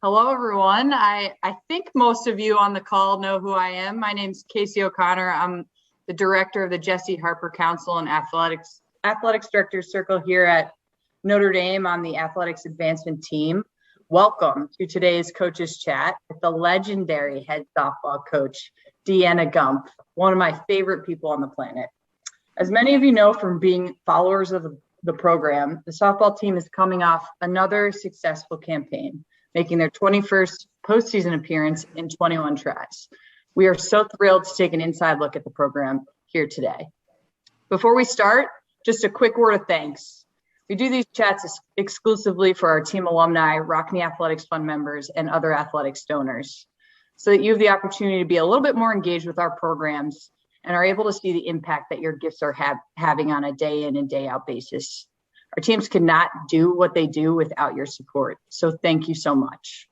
Hello, everyone. I think most of you on the call know who I am. My name's Casey O'Connor. I'm the director of the Jesse Harper Council and Athletics Director Circle here at Notre Dame on the Athletics Advancement team. Welcome to today's Coaches Chat with the legendary head softball coach, Deanna Gumpf, one of my favorite people on the planet. As many of you know from being followers of the program, the softball team is coming off another successful campaign, making their 21st postseason appearance in 21 tries. We are so thrilled to take an inside look at the program here today. Before we start, just a quick word of thanks. We do these chats exclusively for our team alumni, Rockne Athletics Fund members, and other athletics donors, so that you have the opportunity to be a little bit more engaged with our programs and are able to see the impact that your gifts are having on a day in and day out basis. Our teams could not do what they do without your support. So thank you so much.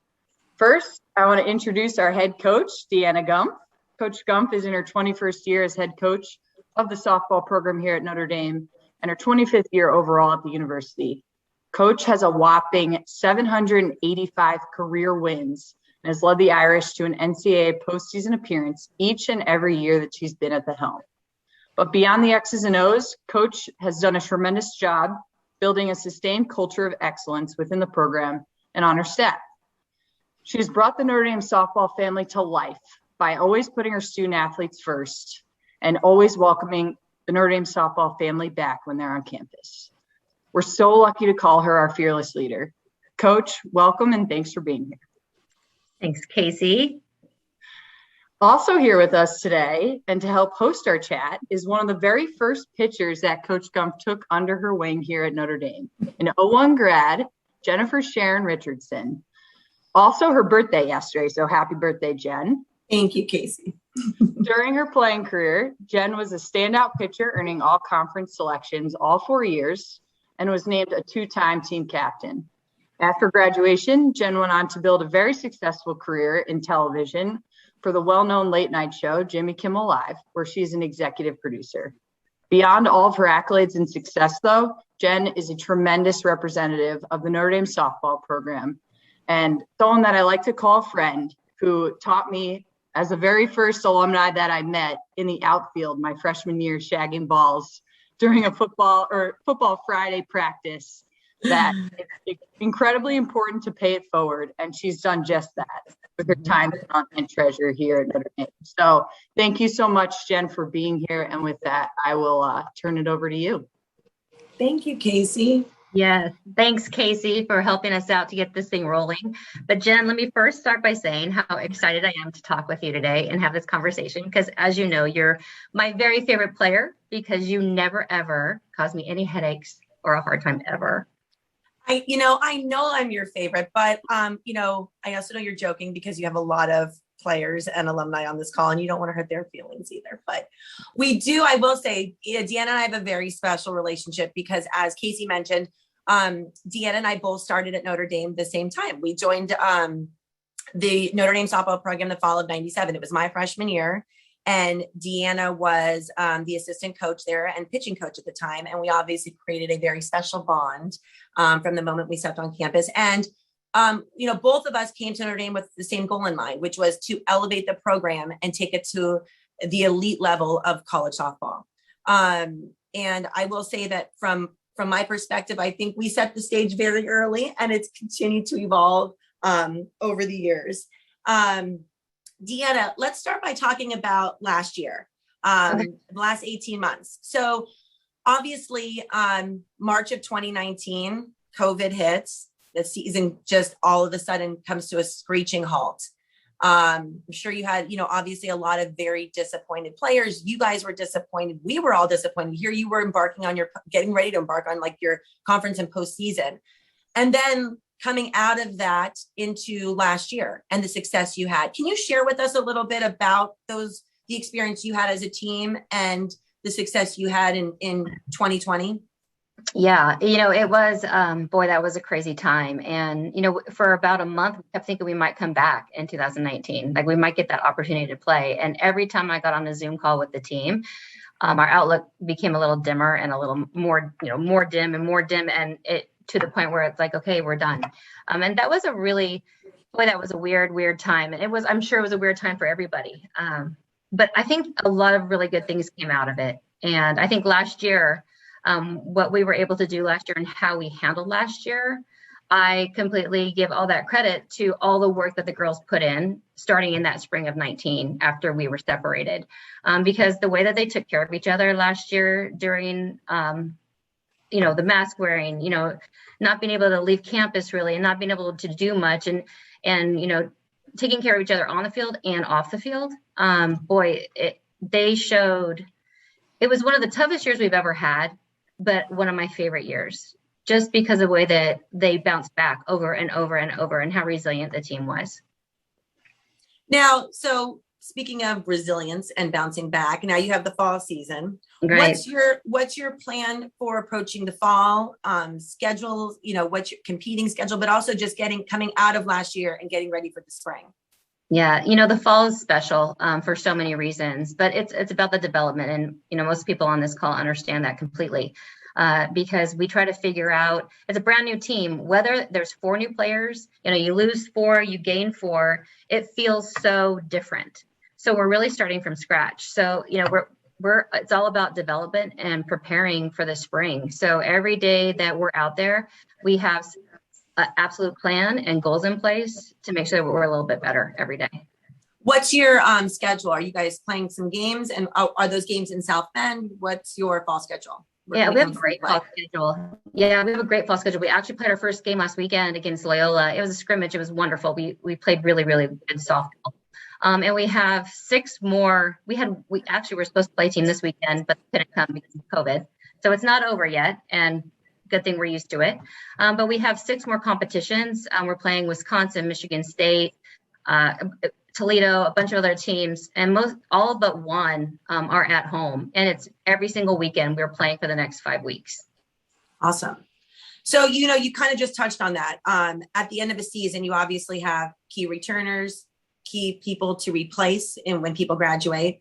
First, I want to introduce our head coach, Deanna Gumpf. Coach Gumpf is in her 21st year as head coach of the softball program here at Notre Dame and her 25th year overall at the university. Coach has a whopping 785 career wins and has led the Irish to an NCAA postseason appearance each and every year that she's been at the helm. But beyond the X's and O's, Coach has done a tremendous job building a sustained culture of excellence within the program and on her staff. She has brought the Notre Dame softball family to life by always putting her student athletes first and always welcoming the Notre Dame softball family back when they're on campus. We're so lucky to call her our fearless leader. Coach, welcome and thanks for being here. Thanks, Casey. Also here with us today and to help host our chat is one of the very first pitchers that Coach Gumpf took under her wing here at Notre Dame, an 01 grad, Sharon Richardson. Also her birthday yesterday, so happy birthday, Jen. Thank you, Casey. During her playing career, Jen was a standout pitcher, earning all conference selections all 4 years and was named a two-time team captain. After graduation, Jen went on to build a very successful career in television for the well-known late night show, Jimmy Kimmel Live, where she's an executive producer. Beyond all of her accolades and success, though, Jen is a tremendous representative of the Notre Dame softball program and someone that I like to call a friend who taught me as the very first alumni that I met in the outfield my freshman year, shagging balls during a football Friday practice, that it's incredibly important to pay it forward. And she's done just that with her time as content treasurer here at Notre Dame. So thank you so much, Jen, for being here. And with that, I will turn it over to you. Thank you, Casey. Yes, thanks, Casey, for helping us out to get this thing rolling. But Jen, let me first start by saying how excited I am to talk with you today and have this conversation, because as you know, you're my very favorite player because you never, ever cause me any headaches or a hard time ever. I know I'm your favorite, but, I also know you're joking because you have a lot of players and alumni on this call and you don't want to hurt their feelings either. But I will say, Deanna and I have a very special relationship because, as Casey mentioned, Deanna and I both started at Notre Dame the same time. We joined the Notre Dame softball program the fall of '97. It was my freshman year. And Deanna was the assistant coach there and pitching coach at the time. And we obviously created a very special bond from the moment we stepped on campus. And, both of us came to Notre Dame with the same goal in mind, which was to elevate the program and take it to the elite level of college softball. And I will say that from my perspective, I think we set the stage very early and it's continued to evolve over the years. Deanna, let's start by talking about last year, the last 18 months. So obviously, March of 2019, COVID hits. The season just all of a sudden comes to a screeching halt. I'm sure you had, obviously a lot of very disappointed players. You guys were disappointed. We were all disappointed. Here you were getting ready to embark on your conference and postseason. And then coming out of that into last year and the success you had. Can you share with us a little bit about the experience you had as a team and the success you had in 2020? Yeah, it was, that was a crazy time. And, for about a month, we kept thinking we might come back in 2019, like we might get that opportunity to play. And every time I got on a Zoom call with the team, our outlook became a little dimmer and a little more, more dim. And it to the point where it's like, okay, we're done. And that was that was a weird time. And I'm sure it was a weird time for everybody. But I think a lot of really good things came out of it. And I think last year, what we were able to do last year and how we handled last year, I completely give all that credit to all the work that the girls put in starting in that spring of 19 after we were separated. Because the way that they took care of each other last year during, the mask wearing, not being able to leave campus really and not being able to do much and taking care of each other on the field and off the field. They showed, it was one of the toughest years we've ever had, but one of my favorite years, just because of the way that they bounced back over and over and over and how resilient the team was. Now, so speaking of resilience and bouncing back, now you have the fall season. Right. What's your plan for approaching the fall schedules, what's your competing schedule, but also just coming out of last year and getting ready for the spring? Yeah, the fall is special for so many reasons, but it's about the development. And, most people on this call understand that completely because we try to figure out, as a brand new team, whether there's 4 new players, you lose 4, you gain 4, it feels so different. So we're really starting from scratch. So, it's all about development and preparing for the spring. So every day that we're out there, we have an absolute plan and goals in place to make sure that we're a little bit better every day. What's your schedule? Are you guys playing some games, and are those games in South Bend? What's your fall schedule? We have a great fall schedule. Yeah, we have a great fall schedule. We actually played our first game last weekend against Loyola. It was a scrimmage. It was wonderful. We played really, really good softball. And we have 6 more. We actually were supposed to play a team this weekend, but couldn't come because of COVID. So it's not over yet. And good thing we're used to it. But we have 6 more competitions. We're playing Wisconsin, Michigan State, Toledo, a bunch of other teams, and all but one are at home. And it's every single weekend we're playing for the next 5 weeks. Awesome. So, you kind of just touched on that. At the end of a season, you obviously have key returners, key people to replace and when people graduate.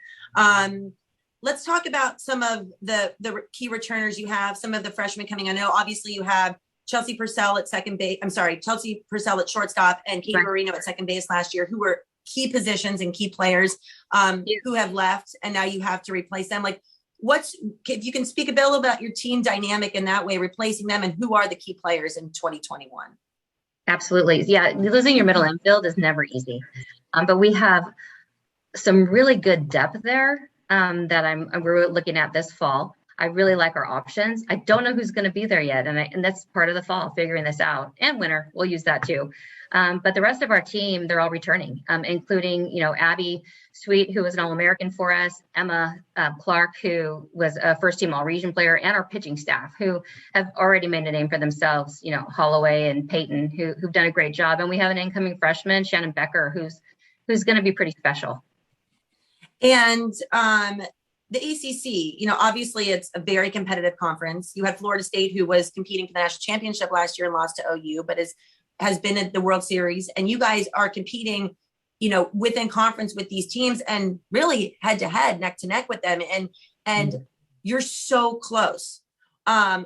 Let's talk about some of the key returners you have, some of the freshmen coming. I know obviously you have Chelsea Purcell at Chelsea Purcell at shortstop and Katie Marino at second base last year, who were key positions and key players who have left, and now you have to replace them. Like, if you can speak a bit about your team dynamic in that way, replacing them, and who are the key players in 2021? Absolutely. Yeah. Losing your middle infield is never easy. But we have some really good depth there that we're looking at this fall. I really like our options. I don't know who's going to be there yet. And that's part of the fall, figuring this out, and winter. We'll use that too. But the rest of our team, they're all returning, including, Abby Sweet, who was an All-American for us, Emma Clark, who was a first-team All-Region player, and our pitching staff, who have already made a name for themselves, Holloway and Peyton, who've done a great job. And we have an incoming freshman, Shannon Becker, who's going to be pretty special. And the ACC, obviously it's a very competitive conference. You had Florida State, who was competing for the national championship last year and lost to OU, but has been at the World Series. And you guys are competing, within conference with these teams and really head to head, neck to neck with them. And you're so close.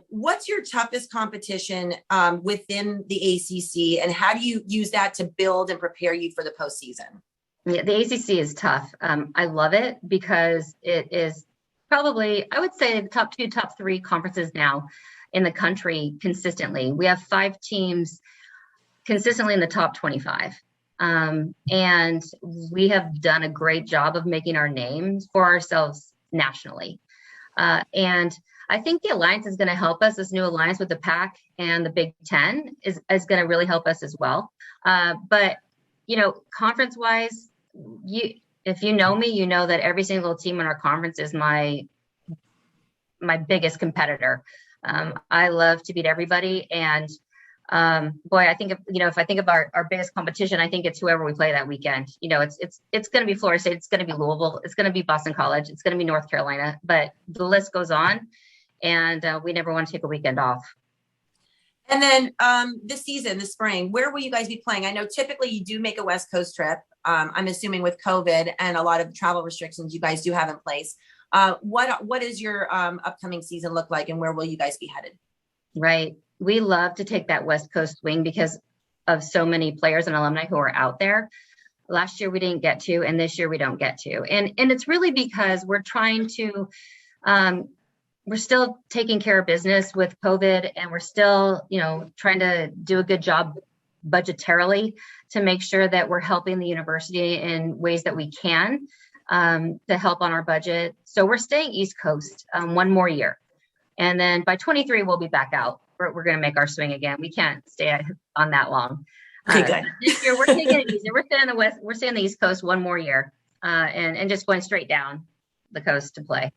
What's your toughest competition within the ACC, and how do you use that to build and prepare you for the postseason? Yeah, the ACC is tough. I love it because it is probably, I would say, the top 2, top 3 conferences now in the country consistently. We have 5 teams consistently in the top 25. And we have done a great job of making our names for ourselves nationally. And I think the alliance is going to help us. This new alliance with the PAC and the Big Ten is going to really help us as well. But, conference-wise, if you know me, you know that every single team in our conference is my biggest competitor. I love to beat everybody. And I think if I think of our biggest competition, I think it's whoever we play that weekend. It's going to be Florida State, it's going to be Louisville, it's going to be Boston College, it's going to be North Carolina, but the list goes on, and we never want to take a weekend off. And then this season, this spring, where will you guys be playing? I know typically you do make a West Coast trip. I'm assuming with COVID and a lot of travel restrictions you guys do have in place. What is your upcoming season look like, and where will you guys be headed? Right. we love to take that West Coast swing because of so many players and alumni who are out there. Last year we didn't get to, and this year we don't get to. And it's really because we're trying to, we're still taking care of business with COVID, and we're still, trying to do a good job budgetarily to make sure that we're helping the university in ways that we can to help on our budget. So we're staying East Coast one more year. And then by 23, we'll be back out. We're going to make our swing again. We can't stay on that long. Okay, good. This year we're taking it easy. We're staying in the West. We're staying the East Coast one more year, and just going straight down the coast to play.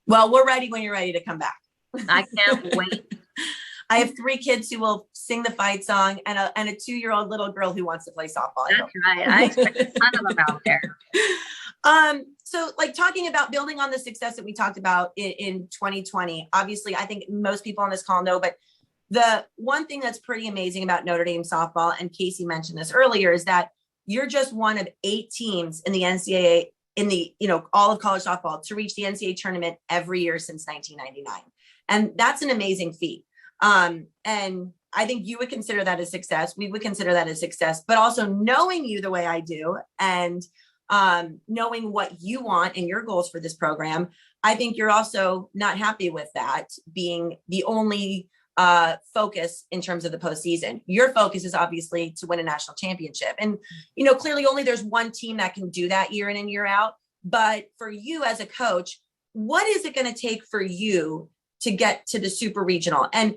Well, we're ready when you're ready to come back. I can't wait. I have 3 kids who will sing the fight song, and a 2-year-old little girl who wants to play softball. That's right. I expect a ton of them out there. So like talking about building on the success that we talked about in 2020, obviously, I think most people on this call know, but the one thing that's pretty amazing about Notre Dame softball, and Casey mentioned this earlier, is that you're just one of 8 teams in the NCAA, in the, all of college softball, to reach the NCAA tournament every year since 1999. And that's an amazing feat. And I think you would consider that a success. We would consider that a success, but also knowing you the way I do, and knowing what you want and your goals for this program, I think you're also not happy with that being the only focus in terms of the postseason. Your focus is obviously to win a national championship. And, clearly only there's one team that can do that year in and year out. But for you as a coach, what is it going to take for you to get to the super regional and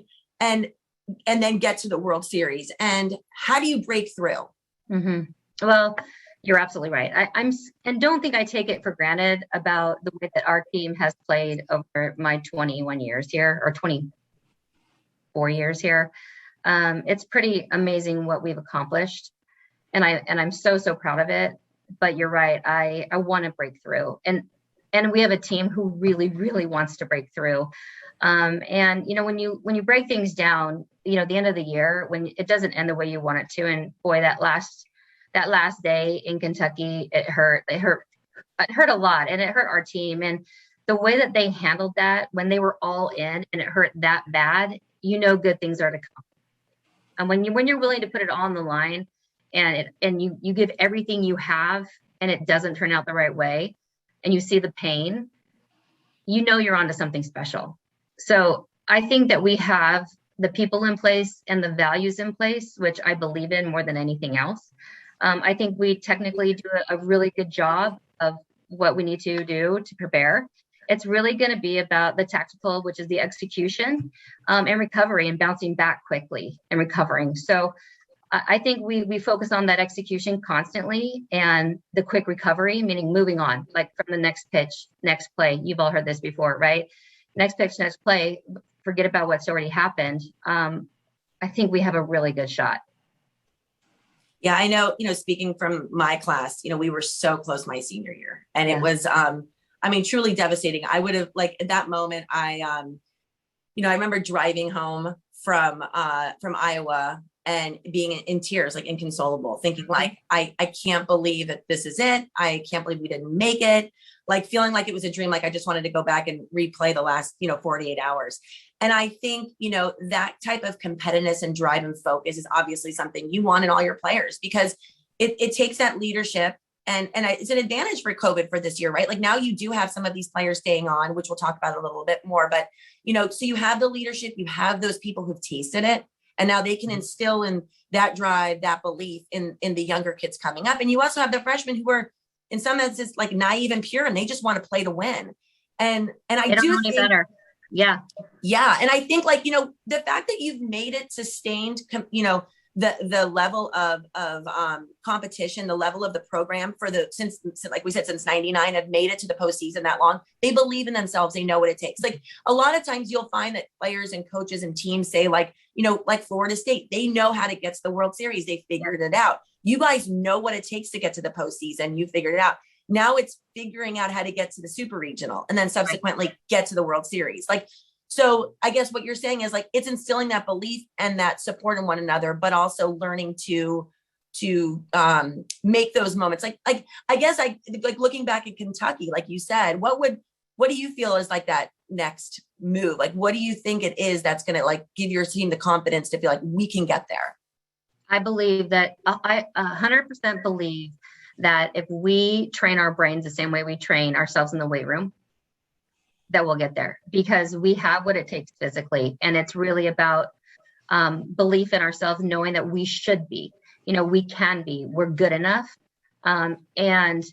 then get to the World Series? And how do you break through? Mm-hmm. Well, you're absolutely right. And don't think I take it for granted about the way that our team has played over my 21 years here, or 24 years here. It's pretty amazing what we've accomplished, and I'm so proud of it. But you're right. I want to break through, and we have a team who really wants to break through. And when you break things down, the end of the year, when it doesn't end the way you want it to, and boy, that last day in Kentucky, it hurt a lot, and it hurt our team. And the way that they handled that, when they were all in and it hurt that bad, good things are to come. And when you're willing to put it all on the line, and you give everything you have, and it doesn't turn out the right way, and you see the pain, you're onto something special. So I think that we have the people in place and the values in place, which I believe in more than anything else. I think we technically do a really good job of what we need to do to prepare. It's really going to be about the tactical, which is the execution, and recovery, and bouncing back quickly and recovering. So I think we focus on that execution constantly, and the quick recovery, meaning moving on, like from the next pitch, next play. You've all heard this before, right? Next pitch, next play, forget about what's already happened. I think we have a really good shot. Yeah, I know, speaking from my class, we were so close my senior year, and it was, truly devastating. I would have, at that moment, I remember driving home from Iowa and being in tears, inconsolable, thinking I can't believe that this is it. I can't believe we didn't make it. Feeling like it was a dream. I just wanted to go back and replay the last, 48 hours. And I think, that type of competitiveness and drive and focus is obviously something you want in all your players, because it takes that leadership, and it's an advantage for COVID for this year, right? Now you do have some of these players staying on, which we'll talk about a little bit more, but, so you have the leadership, you have those people who've tasted it, and now they can instill in that drive, that belief in the younger kids coming up. And you also have the freshmen who are, in some senses, naive and pure, and they just want to play to win. And I do think better. Yeah. Yeah. And I think the fact that you've made it sustained, the level of competition, the level of the program since like we said, since 99, have made it to the postseason that long. They believe in themselves. They know what it takes. A lot of times you'll find that players and coaches and teams say like Florida State, they know how to get to the World Series. They figured it out. You guys know what it takes to get to the postseason. You figured it out. Now it's figuring out how to get to the super regional and then subsequently get to the World Series. So I guess what you're saying is it's instilling that belief and that support in one another, but also learning to make those moments. I guess looking back at Kentucky, like you said, what do you feel is that next move? Like, what do you think it is that's going to like give your team the confidence to feel like we can get there? I believe that I 100% believe that if we train our brains the same way we train ourselves in the weight room, that we'll get there, because we have what it takes physically. And it's really about belief in ourselves, knowing that we should be, we can be, we're good enough. And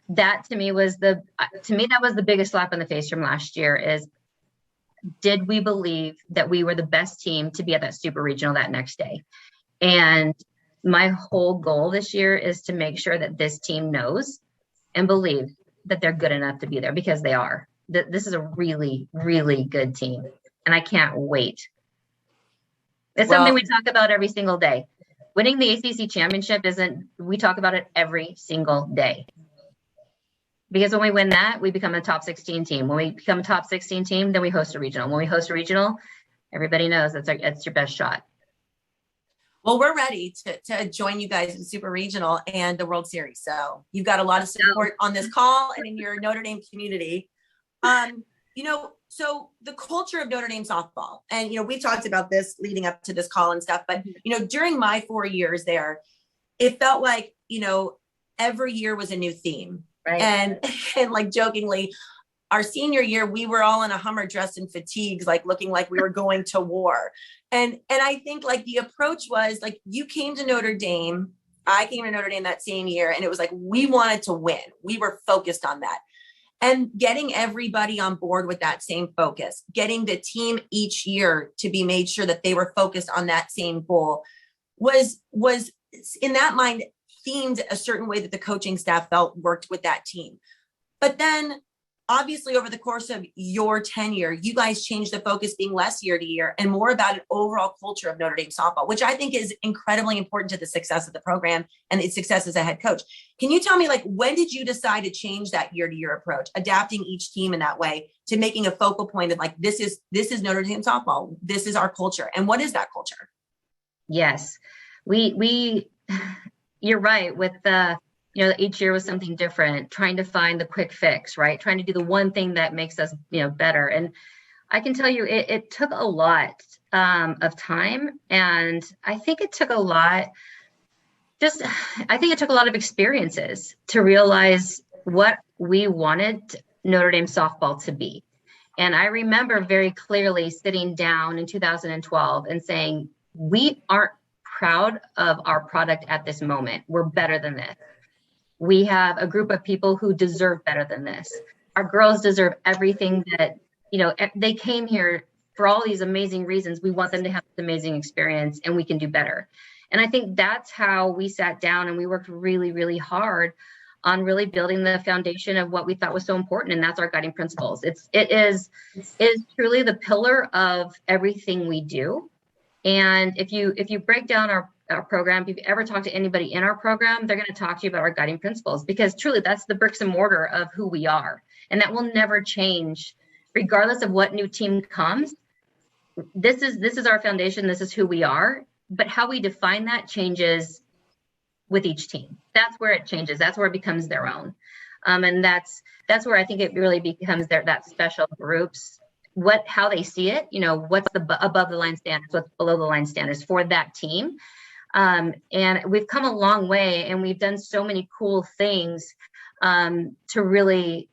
that to me that was the biggest slap in the face from last year is, did we believe that we were the best team to be at that super regional that next day? And my whole goal this year is to make sure that this team knows and believes that they're good enough to be there, because they are. This is a really, really good team, and I can't wait. It's something we talk about every single day. Winning the ACC championship we talk about it every single day. Because when we win that, we become a top 16 team. When we become a top 16 team, then we host a regional. When we host a regional, everybody knows it's your best shot. Well, we're ready to join you guys in Super Regional and the World Series. So you've got a lot of support on this call and in your Notre Dame community. So the culture of Notre Dame softball, and, we've talked about this leading up to this call and stuff, but, during my 4 years there, it felt like, every year was a new theme. Right. And like jokingly, our senior year, we were all in a Hummer dressed in fatigues, like looking like we were going to war. And I think like the approach was like, you came to Notre Dame, I came to Notre Dame that same year, and it was like, we wanted to win. We were focused on that. And getting everybody on board with that same focus, getting the team each year to be made sure that they were focused on that same goal was in that mind themed a certain way that the coaching staff felt worked with that team. But then obviously over the course of your tenure, you guys changed the focus, being less year to year and more about an overall culture of Notre Dame softball, which I think is incredibly important to the success of the program and its success as a head coach. Can you tell me, like, when did you decide to change that year to year approach, adapting each team in that way to making a focal point of like, this is Notre Dame softball. This is our culture. And what is that culture? Yes, we you're right with the, each year was something different, trying to find the quick fix, right? Trying to do the one thing that makes us, better. And I can tell you, it took a lot of time. And I think it took a lot of experiences to realize what we wanted Notre Dame softball to be. And I remember very clearly sitting down in 2012 and saying, we aren't proud of our product at this moment. We're better than this. We have a group of people who deserve better than this. Our girls deserve everything that, they came here for all these amazing reasons. We want them to have this amazing experience, and we can do better. And I think that's how we sat down and we worked really, really hard on really building the foundation of what we thought was so important. And that's our guiding principles. It is truly the pillar of everything we do. And if you break down our program, if you've ever talked to anybody in our program, they're going to talk to you about our guiding principles, because truly that's the bricks and mortar of who we are. And that will never change regardless of what new team comes. This is our foundation. This is who we are. But how we define that changes with each team. That's where it changes. That's where it becomes their own. And that's where I think it really becomes that special groups, how they see it, what's the above the line standards, what's below the line standards for that team. And we've come a long way, and we've done so many cool things to really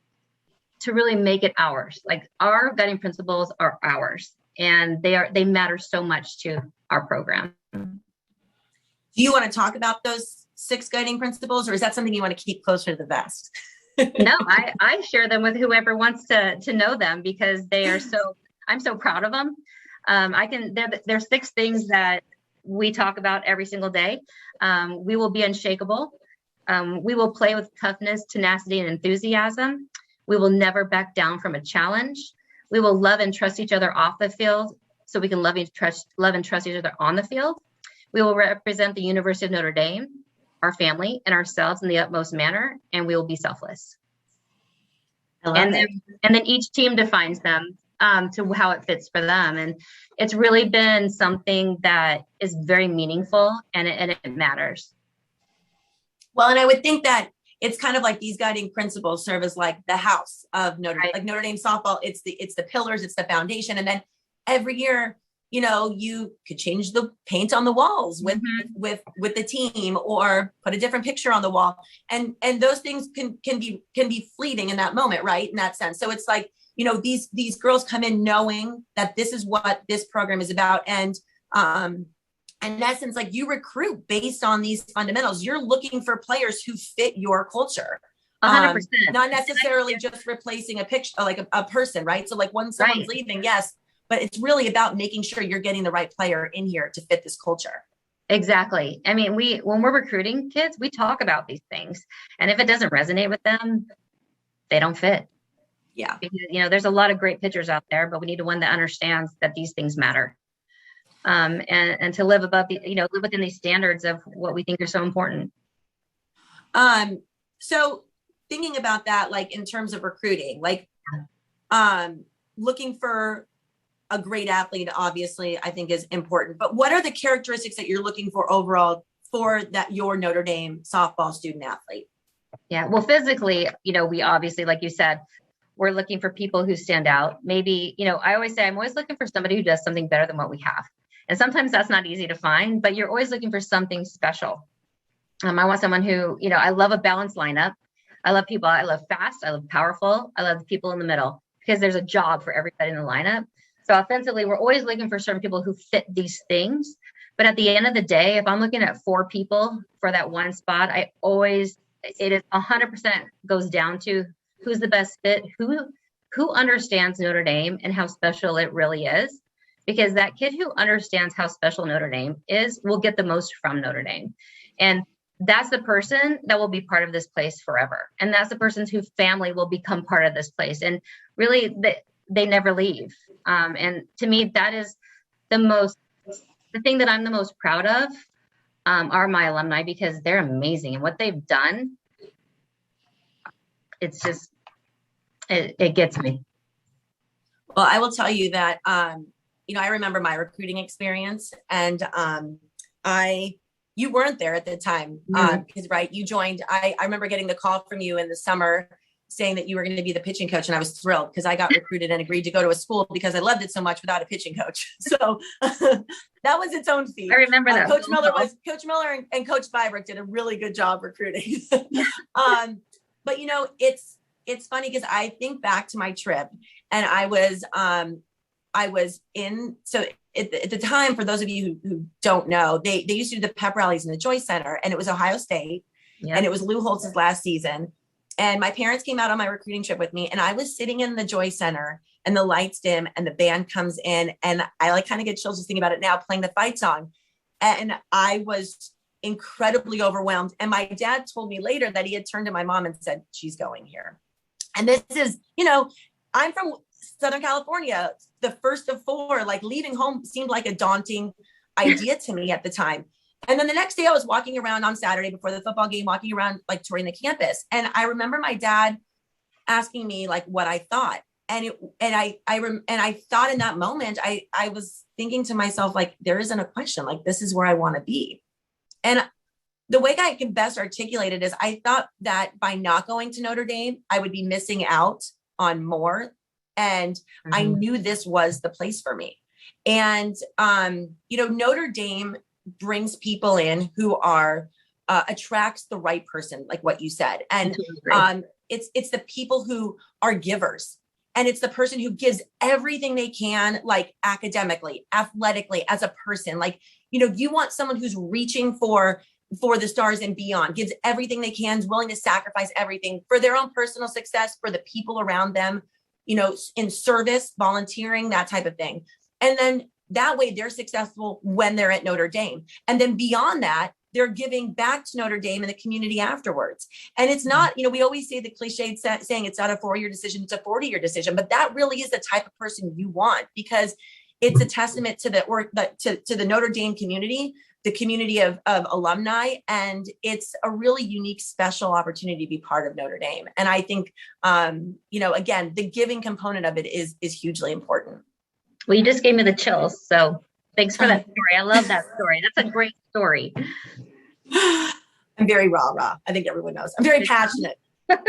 make it ours. Like, our guiding principles are ours, and they matter so much to our program. Do you want to talk about those 6 guiding principles, or is that something you want to keep closer to the vest? No, I share them with whoever wants to know them, because I'm so proud of them. There's 6 things that we talk about every single day. We will be unshakable. We will play with toughness, tenacity, and enthusiasm. We will never back down from a challenge. We will love and trust each other off the field, so we can love and trust each other on the field. We will represent the University of Notre Dame, our family, and ourselves in the utmost manner, and we will be selfless. And then each team defines them to how it fits for them. And it's really been something that is very meaningful, and it matters. Well, and I would think that, it's kind of like these guiding principles serve as like the house of Notre Dame, like Notre Dame softball. It's the pillars, it's the foundation. And then every year, you know, you could change the paint on the walls with the team, or put a different picture on the wall. And those things can be fleeting in that moment, right? In that sense. So it's like, you know, these girls come in knowing that this is what this program is about. And in essence, like, you recruit based on these fundamentals. You're looking for players who fit your culture. 100%. Not necessarily just replacing a picture, like a person, right? So like when someone's leaving, yes, but it's really about making sure you're getting the right player in here to fit this culture. Exactly. I mean, when we're recruiting kids, we talk about these things. And if it doesn't resonate with them, they don't fit. Yeah. Because, you know, there's a lot of great pitchers out there, but we need one that understands that these things matter. And to live above live within these standards of what we think are so important. So thinking about that, like in terms of recruiting, like, looking for a great athlete, obviously, I think is important, but what are the characteristics that you're looking for overall for that your Notre Dame softball student athlete? Yeah, well, physically, you know, we obviously, like you said, we're looking for people who stand out. Maybe, you know, I always say I'm always looking for somebody who does something better than what we have. And sometimes that's not easy to find, but you're always looking for something special. I want someone who, you know, I love a balanced lineup. I love people. I love fast. I love powerful. I love the people in the middle, because there's a job for everybody in the lineup. So offensively, we're always looking for certain people who fit these things. But at the end of the day, if I'm looking at 4 people for that one spot, it is 100% goes down to who's the best fit, who understands Notre Dame and how special it really is. Because that kid who understands how special Notre Dame is will get the most from Notre Dame. And that's the person that will be part of this place forever. And that's the person whose family will become part of this place. And really, they never leave. And to me, that is the thing that I'm the most proud of, are my alumni, because they're amazing. And what they've done, it's just, it gets me. Well, I will tell you that, you know, I remember my recruiting experience, and you weren't there at the time, because you joined. I remember getting the call from you in the summer saying that you were going to be the pitching coach, and I was thrilled because I got recruited and agreed to go to a school because I loved it so much without a pitching coach. So that was its own feat. I remember that. Coach Miller and Coach Bybrick did a really good job recruiting. But you know, it's funny because I think back to my trip, and I was in, so at the time, for those of you who don't know, they used to do the pep rallies in the Joyce Center, and it was Ohio State, and it was Lou Holtz's last season. And my parents came out on my recruiting trip with me, and I was sitting in the Joyce Center, and the lights dim and the band comes in, and I like kind of get chills just thinking about it now, playing the fight song. And I was incredibly overwhelmed. And my dad told me later that he had turned to my mom and said, she's going here. And this is, you know, I'm from Southern California, the first of 4, like leaving home seemed like a daunting idea to me at the time. And then the next day I was walking around on Saturday before the football game, walking around, like touring the campus. And I remember my dad asking me like what I thought. And I thought in that moment, I was thinking to myself, like, there isn't a question, like, this is where I want to be. And the way I can best articulate it is I thought that by not going to Notre Dame, I would be missing out on more. And I knew this was the place for me. And, you know, Notre Dame brings people in who are, attracts the right person, like what you said. And it's the people who are givers. And it's the person who gives everything they can, like academically, athletically, as a person. Like, you know, you want someone who's reaching for the stars and beyond, gives everything they can, is willing to sacrifice everything for their own personal success, for the people around them, you know, in service, volunteering, that type of thing. And then that way they're successful when they're at Notre Dame. And then beyond that, they're giving back to Notre Dame and the community afterwards. And it's not, you know, we always say the cliched saying it's not a 4-year decision, it's a 40-year decision, but that really is the type of person you want, because it's a testament to the work to the Notre Dame community, the community of alumni. And it's a really unique, special opportunity to be part of Notre Dame. And I think, you know, again, the giving component of it is hugely important. Well, you just gave me the chills. So thanks for that story. I love that story. That's a great story. I'm very rah-rah. I think everyone knows. I'm very passionate.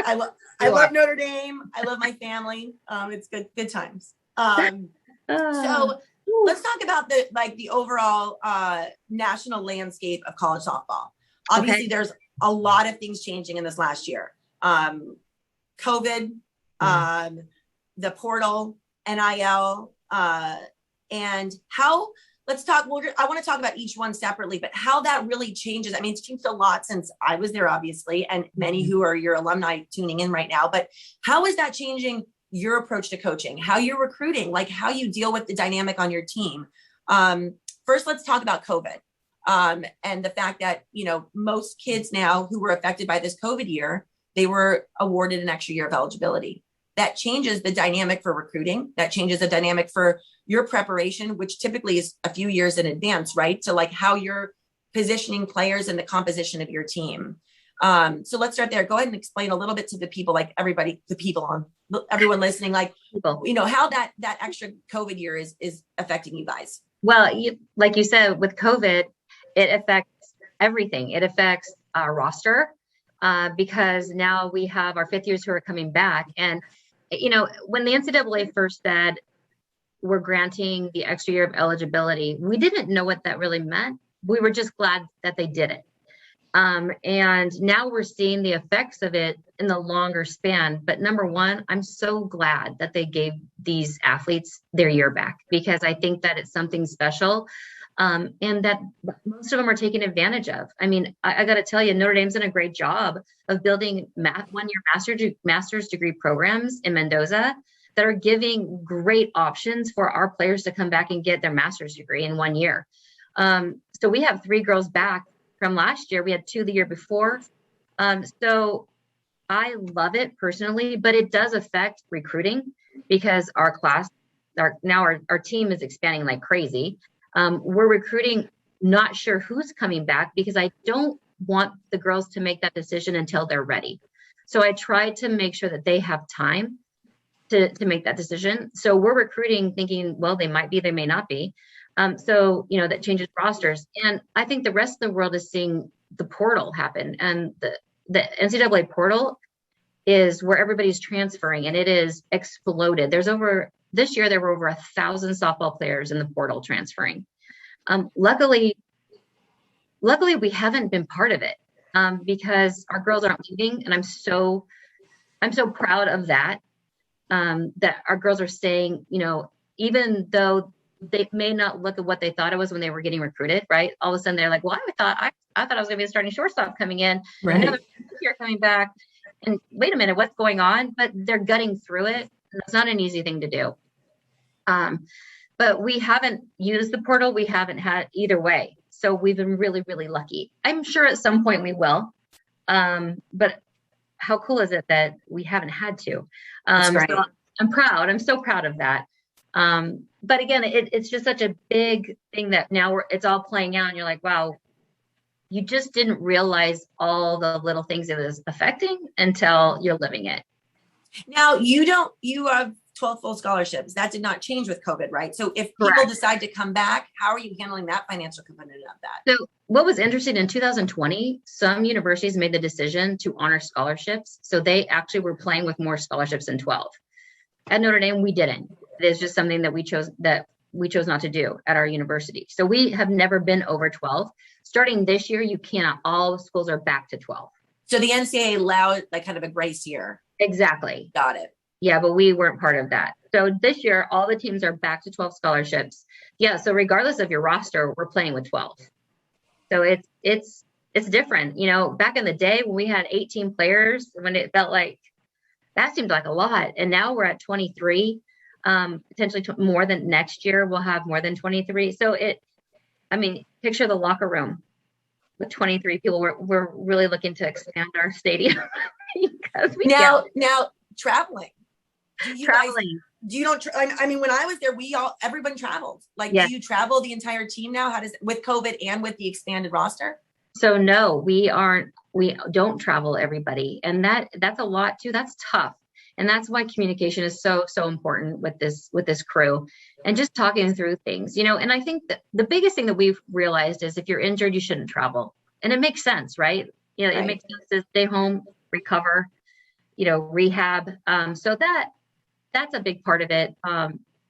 I love Notre Dame. I love my family. It's good times. So let's talk about the overall national landscape of college softball. Obviously, there's a lot of things changing in this last year. COVID, the portal, NIL, and how. Let's talk. I want to talk about each one separately, but how that really changes. I mean, it's changed a lot since I was there, obviously, and many who are your alumni tuning in right now. But how is that changing your approach to coaching, how you're recruiting, like how you deal with the dynamic on your team? First, let's talk about COVID and the fact that, most kids now who were affected by this COVID year, they were awarded an extra year of eligibility. That changes the dynamic for recruiting. That changes the dynamic for your preparation, which typically is a few years in advance, right? So like how you're positioning players and the composition of your team. So let's start there. Go ahead and explain a little bit to the people, like everyone listening, like, how that extra COVID year is affecting you guys. Well, like you said, with COVID, it affects everything. It affects our roster because now we have our fifth years who are coming back. And, when the NCAA first said we're granting the extra year of eligibility, we didn't know what that really meant. We were just glad that they did it. And now we're seeing the effects of it in the longer span. But number one, I'm so glad that they gave these athletes their year back, because I think that it's something special and that most of them are taking advantage of. I mean, I got to tell you, Notre Dame's done a great job of building one-year master's degree programs in Mendoza that are giving great options for our players to come back and get their master's degree in 1 year. So we have 3 girls back from last year. We had 2 the year before. So I love it personally, but it does affect recruiting because our team is expanding like crazy. We're recruiting, not sure who's coming back, because I don't want the girls to make that decision until they're ready. So I try to make sure that they have time to make that decision. So we're recruiting thinking, well, they might be, they may not be. So, that changes rosters. And I think the rest of the world is seeing the portal happen. And the NCAA portal is where everybody's transferring, and it is exploded. This year, there were over 1,000 softball players in the portal transferring. Luckily, we haven't been part of it because our girls aren't leaving. And I'm so proud of that, that our girls are staying, even though they may not look at what they thought it was when they were getting recruited, right? All of a sudden they're like, well, I thought I was going to be a starting shortstop coming in. Right. And now they're coming back. And wait a minute, what's going on? But they're gutting through it. And it's not an easy thing to do. But we haven't used the portal. We haven't had either way. So we've been really, really lucky. I'm sure at some point we will. But how cool is it that we haven't had to? That's great. So I'm proud. I'm so proud of that. But again, it's just such a big thing that now it's all playing out, and you're like, wow, you just didn't realize all the little things it was affecting until you're living it. Now you have 12 full scholarships. That did not change with COVID, right? So if people decide to come back, how are you handling that financial component of that? So what was interesting in 2020, some universities made the decision to honor scholarships. So they actually were playing with more scholarships than 12. At Notre Dame, we didn't. It is just something that we chose not to do at our university. So we have never been over 12. Starting this year, you cannot. All schools are back to 12. So the NCAA allowed like kind of a grace year. Exactly. Got it. Yeah, but we weren't part of that. So this year, all the teams are back to 12 scholarships. Yeah. So regardless of your roster, we're playing with 12. So it's different. Back in the day when we had 18 players, when it felt like that seemed like a lot, and now we're at 23. Potentially more than next year, we'll have more than 23. So picture the locker room with 23 people. We're really looking to expand our stadium because now traveling. Traveling. When I was there, everyone traveled. Like, yes. Do you travel the entire team now? How does with COVID and with the expanded roster? So no, we don't travel everybody. And that's a lot too. That's tough. And that's why communication is so, so important with this crew and just talking through things, and I think that the biggest thing that we've realized is if you're injured, you shouldn't travel. And it makes sense, right? You know, it makes sense to stay home, recover, you know, rehab. So that's a big part of it.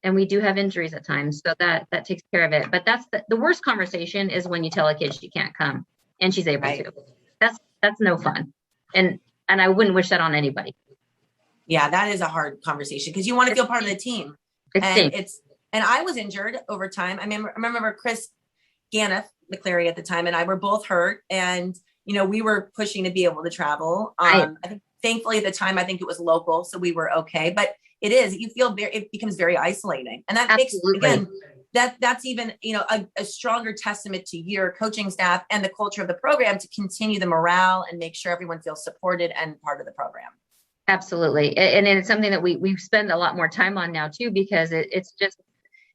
And we do have injuries at times, so that takes care of it. But that's the worst conversation is when you tell a kid she can't come and she's able to. That's no fun. And I wouldn't wish that on anybody. Yeah, that is a hard conversation because you want to feel part of the team. And I was injured over time. I remember Chris Ganneth McCleary at the time and I were both hurt, and you know, we were pushing to be able to travel. I think thankfully at the time, I think it was local, so we were okay. But it becomes very isolating, and that Absolutely. makes, again, that's even, you know, a stronger testament to your coaching staff and the culture of the program to continue the morale and make sure everyone feels supported and part of the program. Absolutely. And it's something that we spend a lot more time on now too, because it's just,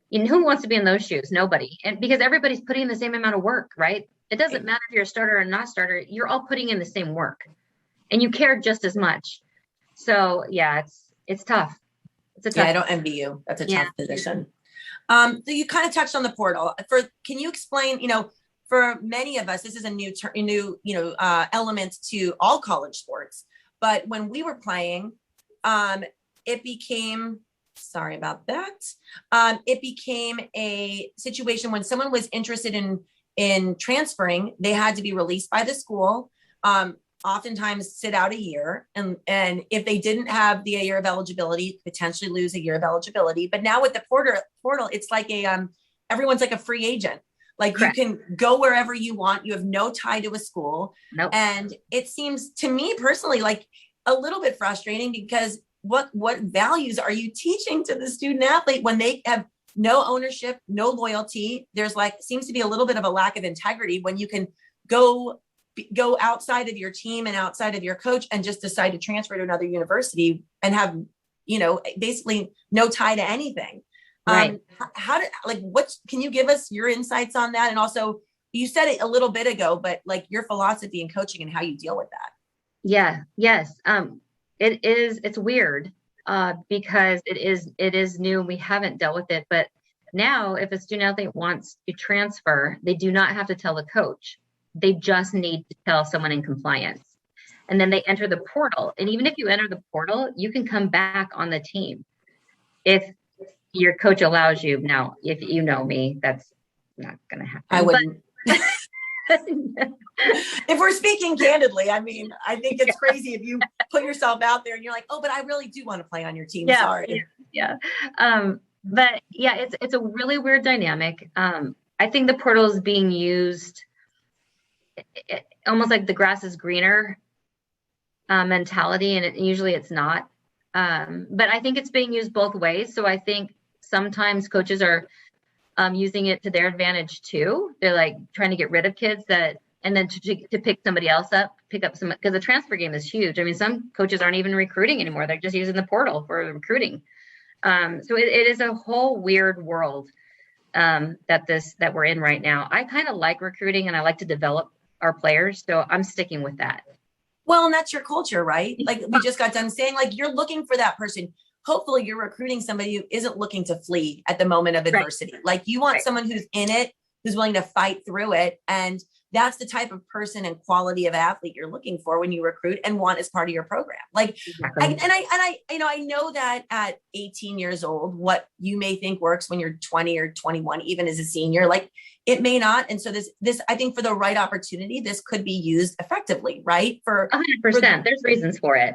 you know, who wants to be in those shoes? Nobody. And because everybody's putting in the same amount of work, right? It doesn't matter if you're a starter or not starter, you're all putting in the same work and you care just as much. So yeah, it's tough. I don't envy you. That's a tough position. So you kind of touched on the portal. Can you explain, you know, for many of us, this is a new element to all college sports. But when we were playing, it became, sorry about that. It became a situation when someone was interested in transferring, they had to be released by the school. Oftentimes sit out a year, and if they didn't have the year of eligibility, potentially lose a year of eligibility. But now with the portal, it's like everyone's like a free agent. Like Correct. You can go wherever you want. You have no tie to a school. Nope. And it seems to me personally like a little bit frustrating because what values are you teaching to the student athlete when they have no ownership, no loyalty? There's seems to be a little bit of a lack of integrity when you can go outside of your team and outside of your coach and just decide to transfer to another university and have, you know, basically no tie to anything. Right. Can you give us your insights on that? And also you said it a little bit ago, but like your philosophy in coaching and how you deal with that. Yeah. Yes. It's weird, because it is new. We haven't dealt with it, but now if a student athlete wants to transfer, they do not have to tell the coach. They just need to tell someone in compliance. And then they enter the portal. And even if you enter the portal, you can come back on the team if your coach allows you. Now, if you know me, that's not going to happen. I wouldn't. If we're speaking candidly, I mean, I think it's crazy if you put yourself out there and you're like, oh, but I really do want to play on your team. Yeah, Sorry. Yeah. But yeah, it's a really weird dynamic. I think the portal is being used almost like the grass is greener mentality, and usually it's not. But I think it's being used both ways. So I think sometimes coaches are using it to their advantage too. They're like trying to get rid of kids and then to pick somebody else up, pick up some, because the transfer game is huge. I mean, some coaches aren't even recruiting anymore. They're just using the portal for recruiting. So it is a whole weird world that we're in right now. I kind of like recruiting and I like to develop our players. So I'm sticking with that. Well, and that's your culture, right? Like we just got done saying, like, you're looking for that person. Hopefully you're recruiting somebody who isn't looking to flee at the moment of adversity. Right. Like you want someone who's in it, who's willing to fight through it. And that's the type of person and quality of athlete you're looking for when you recruit and want as part of your program. Like, exactly. I know that at 18 years old, what you may think works when you're 20 or 21, even as a senior, like it may not. And so this, I think for the right opportunity, this could be used effectively, right? For 100%. There's reasons for it.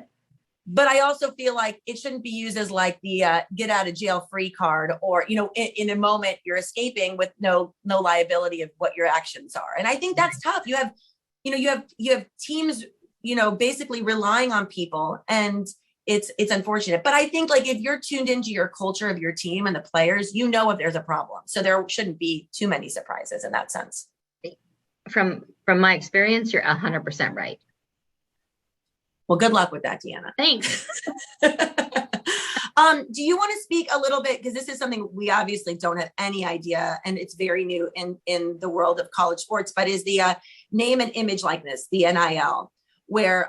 But I also feel like it shouldn't be used as like the get out of jail free card, or, you know, in a moment you're escaping with no liability of what your actions are. And I think that's tough. You have teams, you know, basically relying on people, and it's unfortunate. But I think like if you're tuned into your culture of your team and the players, you know if there's a problem. So there shouldn't be too many surprises in that sense. From my experience, you're 100% right. Well, good luck with that, Deanna. Thanks. Do you want to speak a little bit, because this is something we obviously don't have any idea, and it's very new in the world of college sports, but is the name and image likeness, the NIL, where,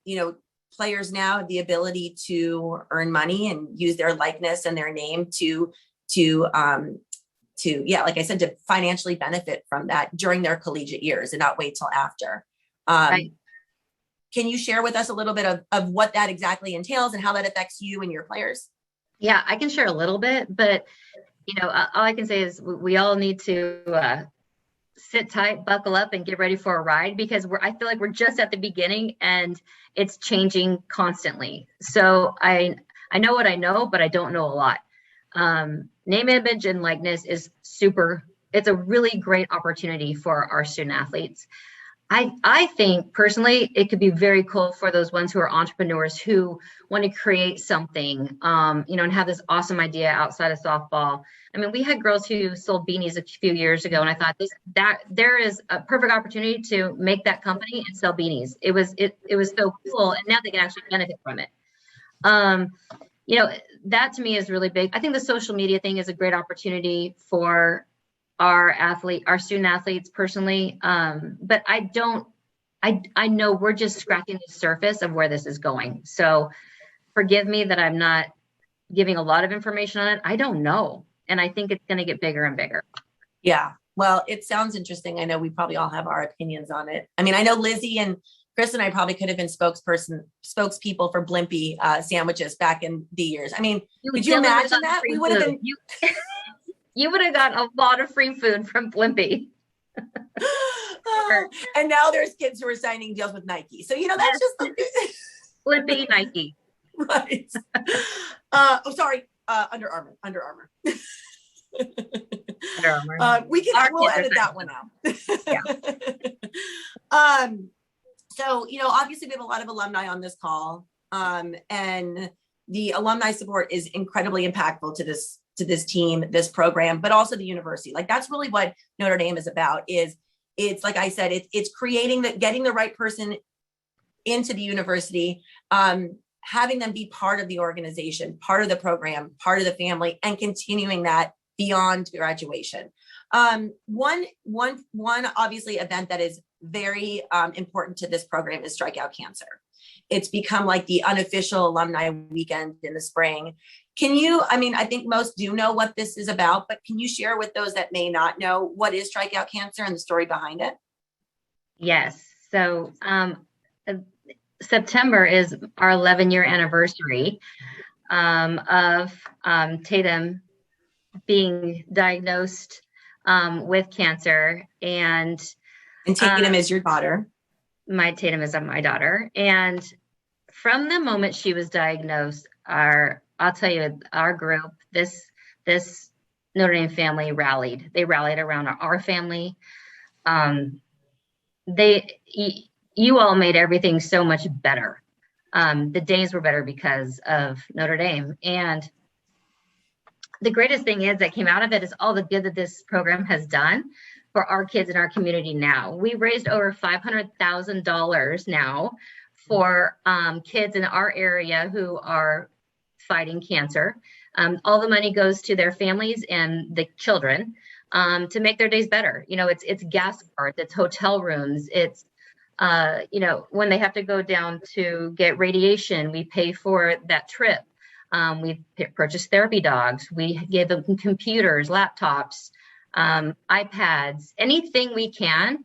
you know, players now have the ability to earn money and use their likeness and their name to like I said, to financially benefit from that during their collegiate years and not wait till after. Right. Can you share with us a little bit of what that exactly entails and how that affects you and your players? Yeah, I can share a little bit, but all I can say is we all need to sit tight, buckle up, and get ready for a ride, because I feel like we're just at the beginning and it's changing constantly. So I know what I know, but I don't know a lot. Name, image, and likeness is it's a really great opportunity for our student athletes. I think personally, it could be very cool for those ones who are entrepreneurs who want to create something, and have this awesome idea outside of softball. I mean, we had girls who sold beanies a few years ago, and I thought that there is a perfect opportunity to make that company and sell beanies. It was so cool, and now they can actually benefit from it. That to me is really big. I think the social media thing is a great opportunity for our student athletes personally. But I know we're just scratching the surface of where this is going. So forgive me that I'm not giving a lot of information on it. I don't know. And I think it's going to get bigger and bigger. Yeah. Well, it sounds interesting. I know we probably all have our opinions on it. I mean, I know Lizzie and Chris and I probably could have been spokespeople for Blimpie sandwiches back in the years. I mean, could you imagine that? We would have been. You would have got a lot of free food from Blimpie. And now there's kids who are signing deals with Nike. So, that's just Blimpie, Nike. Right. Sorry. Under Armour. Under Armour. We'll edit that one out. Yeah. So, obviously we have a lot of alumni on this call. And the alumni support is incredibly impactful to this team, this program, but also the university. Like, that's really what Notre Dame is about. It's like I said, it's getting the right person into the university, having them be part of the organization, part of the program, part of the family, and continuing that beyond graduation. One obviously event that is very important to this program is Strikeout Cancer. It's become like the unofficial alumni weekend in the spring. I think most do know what this is about, but can you share with those that may not know what is Strikeout Cancer and the story behind it? Yes. So September is our 11-year anniversary of Tatum being diagnosed with cancer. And Tatum is your daughter. Tatum is my daughter. And from the moment she was diagnosed, I'll tell you, our group, this Notre Dame family rallied. They rallied around our family. You all made everything so much better. The days were better because of Notre Dame. And the greatest thing that came out of it is all the good that this program has done for our kids in our community now. We raised over $500,000 now for kids in our area who are fighting cancer. All the money goes to their families and the children to make their days better. It's gas cards, it's hotel rooms, it's when they have to go down to get radiation, we pay for that trip. We purchased therapy dogs. We gave them computers, laptops, iPads, anything we can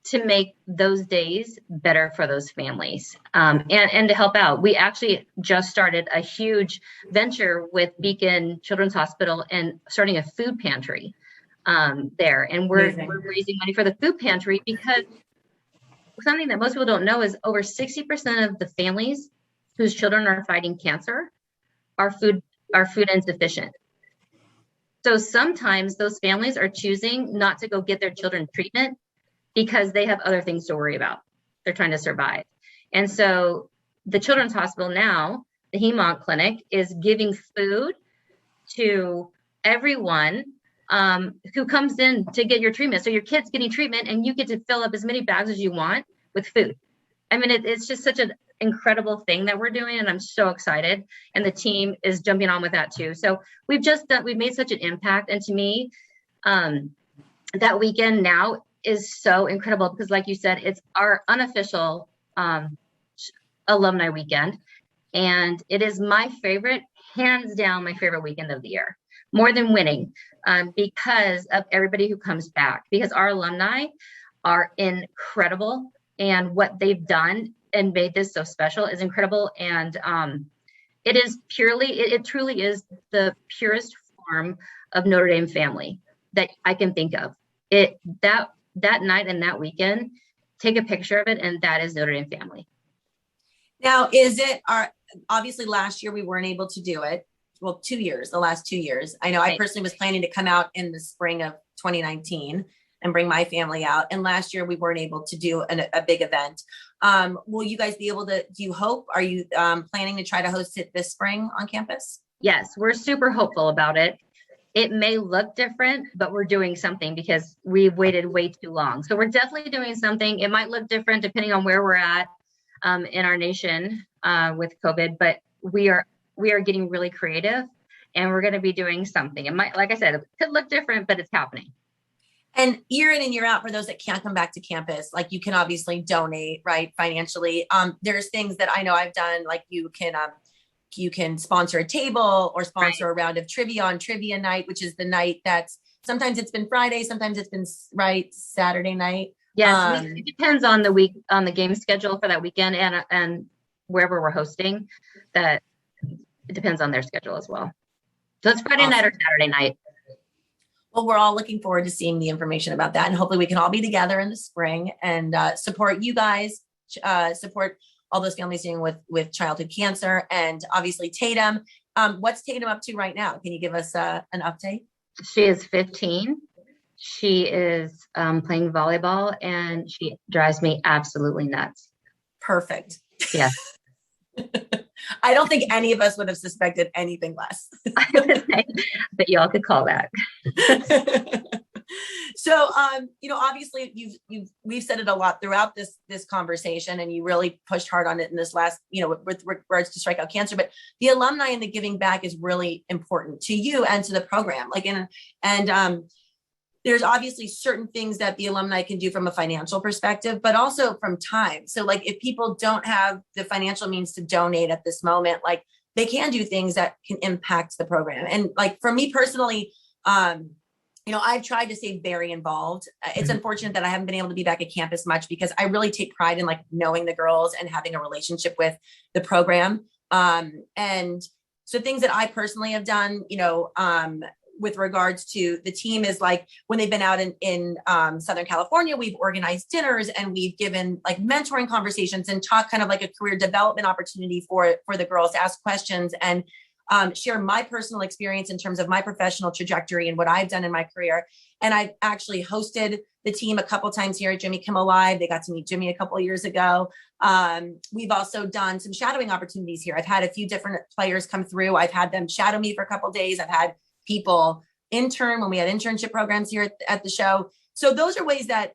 to make those days better for those families, and to help out. We actually just started a huge venture with Beacon Children's Hospital and starting a food pantry there. And we're raising money for the food pantry because something that most people don't know is over 60% of the families whose children are fighting cancer are food insufficient. So sometimes those families are choosing not to go get their children treatment because they have other things to worry about. They're trying to survive. And so the Children's Hospital now, the Hem-Onc Clinic, is giving food to everyone who comes in to get your treatment. So your kid's getting treatment and you get to fill up as many bags as you want with food. I mean, it's just such an incredible thing that we're doing, and I'm so excited. And the team is jumping on with that too. So we've made such an impact. And to me, that weekend now is so incredible because, like you said, it's our unofficial alumni weekend. And it is my favorite, hands down, my favorite weekend of the year, more than winning, because of everybody who comes back, because our alumni are incredible. And what they've done and made this so special is incredible. And it truly is the purest form of Notre Dame family that I can think of. That night and that weekend, take a picture of it, and that is Notre Dame family. Now, obviously last year we weren't able to do it. Well, the last 2 years. I know I personally was planning to come out in the spring of 2019 and bring my family out. And last year we weren't able to do a big event. Will you guys be able to, do you hope, are you planning to try to host it this spring on campus? Yes, we're super hopeful about it. It may look different, but we're doing something because we've waited way too long. So we're definitely doing something. It might look different depending on where we're at in our nation with COVID, but we are getting really creative, and we're going to be doing something. It might, like I said, it could look different, but it's happening. And year in and year out, for those that can't come back to campus, like you can obviously donate, right, financially. There's things that I know I've done, like you can sponsor a table or sponsor a round of trivia on trivia night, which is the night that's sometimes it's been Friday, sometimes it's been Saturday night. Yes, it depends on the week, on the game schedule for that weekend, and wherever we're hosting. That it depends on their schedule as well. So it's Friday night or Saturday night. Well, we're all looking forward to seeing the information about that, and hopefully we can all be together in the spring and support you guys, support all those families dealing with childhood cancer, and obviously Tatum. What's Tatum up to right now? Can you give us an update? She is 15. She is playing volleyball, and she drives me absolutely nuts. Perfect. Yeah. I don't think any of us would have suspected anything less. But y'all could call that. So, obviously we've said it a lot throughout this conversation, and you really pushed hard on it in this last, with regards to Strikeout Cancer, but the alumni and the giving back is really important to you and to the program. There's obviously certain things that the alumni can do from a financial perspective, but also from time. So like if people don't have the financial means to donate at this moment, like they can do things that can impact the program. And like for me personally, I've tried to stay very involved. It's unfortunate that I haven't been able to be back at campus much because I really take pride in like knowing the girls and having a relationship with the program. And so things that I personally have done, with regards to the team is like when they've been out in Southern California, we've organized dinners and we've given like mentoring conversations and talk kind of like a career development opportunity for the girls to ask questions and share my personal experience in terms of my professional trajectory and what I've done in my career. And I've actually hosted the team a couple times here at Jimmy Kimmel Live. They got to meet Jimmy a couple of years ago. We've also done some shadowing opportunities here. I've had a few different players come through. I've had them shadow me for a couple of days. I've had people intern when we had internship programs here at the show. So those are ways that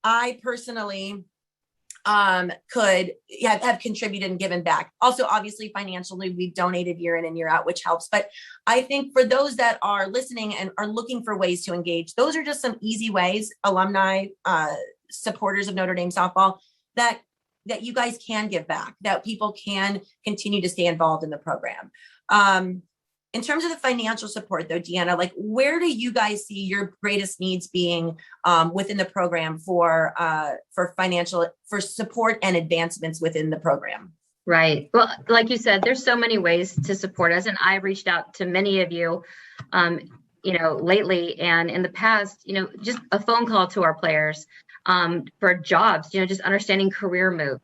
I personally could have contributed and given back. Also, obviously, financially, we've donated year in and year out, which helps. But I think for those that are listening and are looking for ways to engage, those are just some easy ways, alumni, supporters of Notre Dame softball, that you guys can give back, that people can continue to stay involved in the program. In terms of the financial support though, Deanna, like where do you guys see your greatest needs being within the program for support and advancements within the program? Right. Well, like you said, there's so many ways to support us. And I reached out to many of you, lately and in the past, just a phone call to our players for jobs, just understanding career move,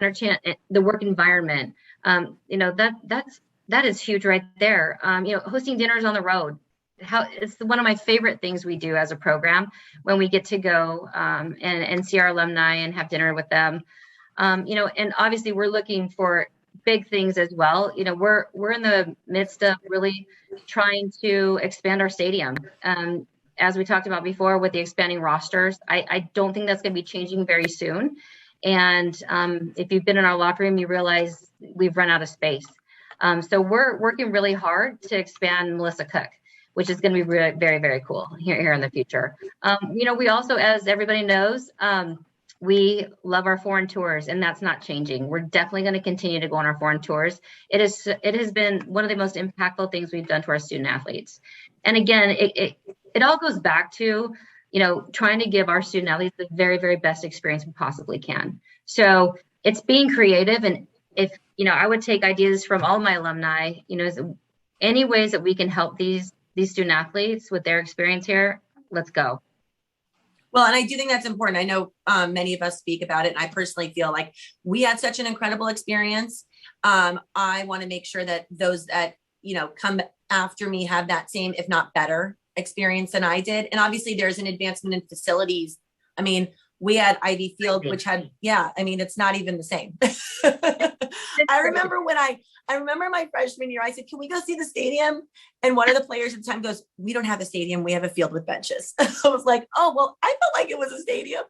understand the work environment. That is huge right there. Hosting dinners on the road. It's one of my favorite things we do as a program when we get to go and see our alumni and have dinner with them. And obviously we're looking for big things as well. We're in the midst of really trying to expand our stadium. As we talked about before with the expanding rosters, I don't think that's going to be changing very soon. And if you've been in our locker room, you realize we've run out of space. So we're working really hard to expand Melissa Cook, which is going to be really, very, very cool here in the future. We also, as everybody knows, we love our foreign tours, and that's not changing. We're definitely going to continue to go on our foreign tours. It has been one of the most impactful things we've done to our student athletes. And again, it all goes back to, trying to give our student athletes the very, very best experience we possibly can. So it's being creative. And if, I would take ideas from all my alumni, any ways that we can help these student athletes with their experience here, let's go. Well, and I do think that's important. I know many of us speak about it, and I personally feel like we had such an incredible experience. I want to make sure that those that, come after me have that same, if not better, experience than I did. And obviously there's an advancement in facilities. I mean, we had Ivy Field, which had, it's not even the same. I remember my freshman year, I said, can we go see the stadium? And one of the players at the time goes, we don't have a stadium. We have a field with benches. I was like, oh, well, I felt like it was a stadium.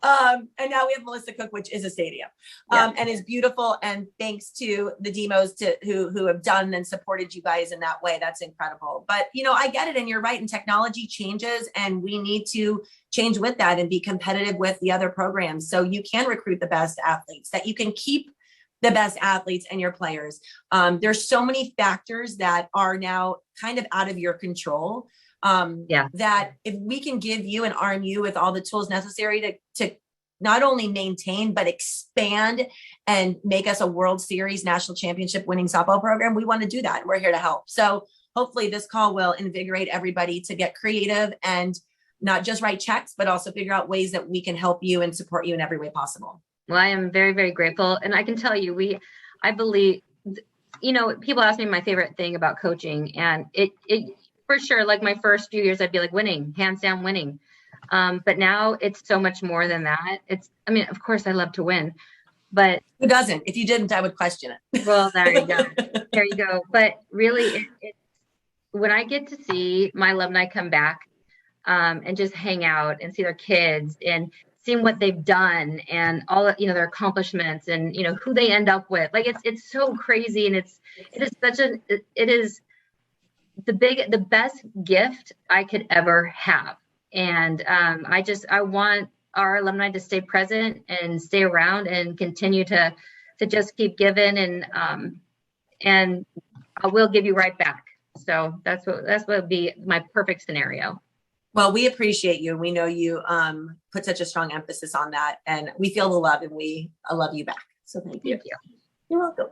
And now we have Melissa Cook, which is a stadium, and is beautiful. And thanks to the demos who have done and supported you guys in that way. That's incredible. But, I get it. And you're right. And technology changes, and we need to change with that and be competitive with the other programs. So you can recruit the best athletes, that you can keep the best athletes and your players. There's so many factors that are now kind of out of your control. That if we can give you and arm you with all the tools necessary to not only maintain, but expand and make us a World Series national championship winning softball program, we want to do that. We're here to help. So hopefully this call will invigorate everybody to get creative and not just write checks, but also figure out ways that we can help you and support you in every way possible. Well, I am very, very grateful. And I can tell you, I believe, people ask me my favorite thing about coaching, and it for sure, like my first few years, I'd be like winning, hands down winning. But now it's so much more than that. Of course I love to win, but who doesn't? If you didn't, I would question it. Well, there you go. There you go. But really, when I get to see my alumni come back, and just hang out and see their kids and seeing what they've done and all their accomplishments and who they end up with, like it's so crazy, and it is the best gift I could ever have. And I want our alumni to stay present and stay around and continue to just keep giving, and I will give you right back. So that's what would be my perfect scenario. Well, we appreciate you. We know you put such a strong emphasis on that, and we feel the love, and we love you back. So thank you. Thank you. You're welcome.